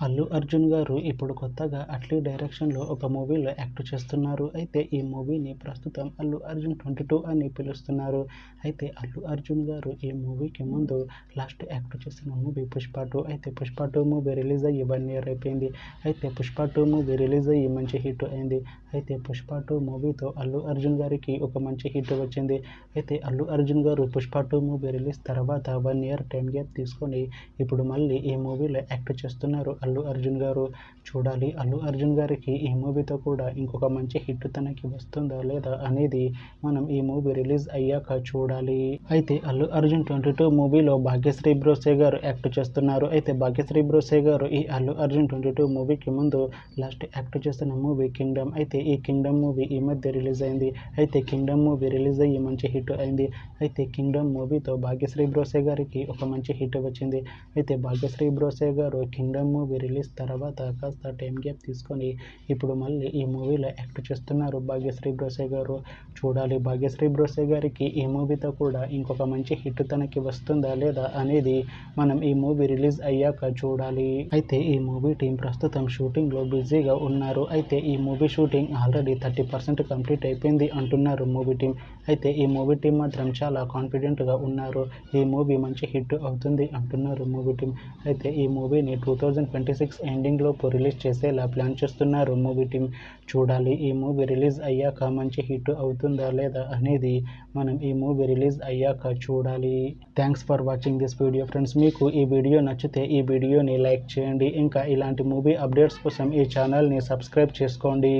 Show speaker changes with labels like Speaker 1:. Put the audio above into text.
Speaker 1: అల్లు అర్జున్ గారు ఇప్పుడు కొత్తగా అట్లీ డైరెక్షన్‌లో ఒక మూవీలో యాక్ట్ చేస్తున్నారు. అయితే ఈ మూవీని ప్రస్తుతం అల్లు అర్జున్ 22 అని పిలుస్తున్నారు. అయితే అల్లు అర్జున్ గారు ఈ మూవీకి ముందు లాస్ట్ యాక్ట్ చేసిన మూవీ 'పుష్ప 2'. అయితే 'పుష్ప 2' మూవీ రిలీజ్ అయ్యి 1 ఇయర్ అయిపోయింది. అయితే 'పుష్ప 2' మూవీ రిలీజ్ అయ్యి మంచి హిట్ అయింది. అయితే 'పుష్ప 2' మూవీతో అల్లు అర్జున్ గారికి ఒక మంచి హిట్ వచ్చింది. అయితే అల్లు అర్జున్ గారు 'పుష్ప 2' మూవీ రిలీజ్ తర్వాత 1 ఇయర్ టైమ్ గ్యాప్ తీసుకొని ఇప్పుడు మళ్ళీ ఈ మూవీలో యాక్ట్ చేస్తున్నారు అల్లు అర్జున్ గారు. చూడాలి అల్లు అర్జున్ గారికి ఈ మూవీతో కూడా ఇంకొక మంచి హిట్ తనకి వస్తుందా లేదా అనేది మనం ఈ మూవీ రిలీజ్ అయ్యాక చూడాలి. అయితే అల్లు అర్జున్ 22 మూవీలో భాగ్యశ్రీ బ్రోసే గారు యాక్ట్ చేస్తున్నారు. అయితే భాగ్యశ్రీ బ్రోసే గారు ఈ అల్లు అర్జున్ 22 మూవీకి ముందు లాస్ట్ యాక్ట్ చేసిన మూవీ 'కింగ్డమ్'. అయితే ఈ 'కింగ్డమ్' మూవీ ఈ మధ్య రిలీజ్ అయింది. అయితే 'కింగ్డమ్' మూవీ రిలీజ్ అయ్యి మంచి హిట్ అయింది. అయితే 'కింగ్డమ్' మూవీతో భాగ్యశ్రీ బ్రోసే గారికి ఒక మంచి హిట్ వచ్చింది. అయితే భాగ్యశ్రీ బ్రోసే గారు 'కింగ్డమ్' మూవీ రిలీజ్ తర్వాత కాస్త టైం గ్యాప్ తీసుకొని ఇప్పుడు మళ్ళీ ఈ మూవీలో యాక్ట్ చేస్తున్నారు భాగ్యశ్రీ బ్రోసే గారు. చూడాలి భాగ్యశ్రీ బ్రోసే గారికి ఈ మూవీతో కూడా ఇంకొక మంచి హిట్ తనకి వస్తుందా లేదా అనేది మనం ఈ మూవీ రిలీజ్ అయ్యాక చూడాలి. అయితే ఈ మూవీ టీం ప్రస్తుతం షూటింగ్లో బిజీగా ఉన్నారు. అయితే ఈ మూవీ షూటింగ్ ఆల్రెడీ 30% కంప్లీట్ అయిపోయింది అంటున్నారు మూవీ టీం. అయితే ఈ మూవీ టీం మాత్రం చాలా కాన్ఫిడెంట్గా ఉన్నారు. ఈ మూవీ మంచి హిట్ అవుతుంది అంటున్నారు మూవీ టీం. అయితే ఈ మూవీని 2026 ఎండింగ్ లోపు రిలీజ్ చేసేలా ప్లాన్ చేస్తున్నారు మూవీ టీం. చూడాలి ఈ మూవీ రిలీజ్ అయ్యాక మంచి హిట్ అవుతుందా లేదా అనేది మనం ఈ మూవీ రిలీజ్ అయ్యాక చూడాలి. Thanks for watching this video friends. మీకు ఈ వీడియో నచ్చితే ఈ వీడియోని లైక్ చేయండి. ఇంకా ఇలాంటి మూవీ అప్డేట్స్ కోసం ఈ ఛానల్ని సబ్స్క్రైబ్ చేసుకోండి.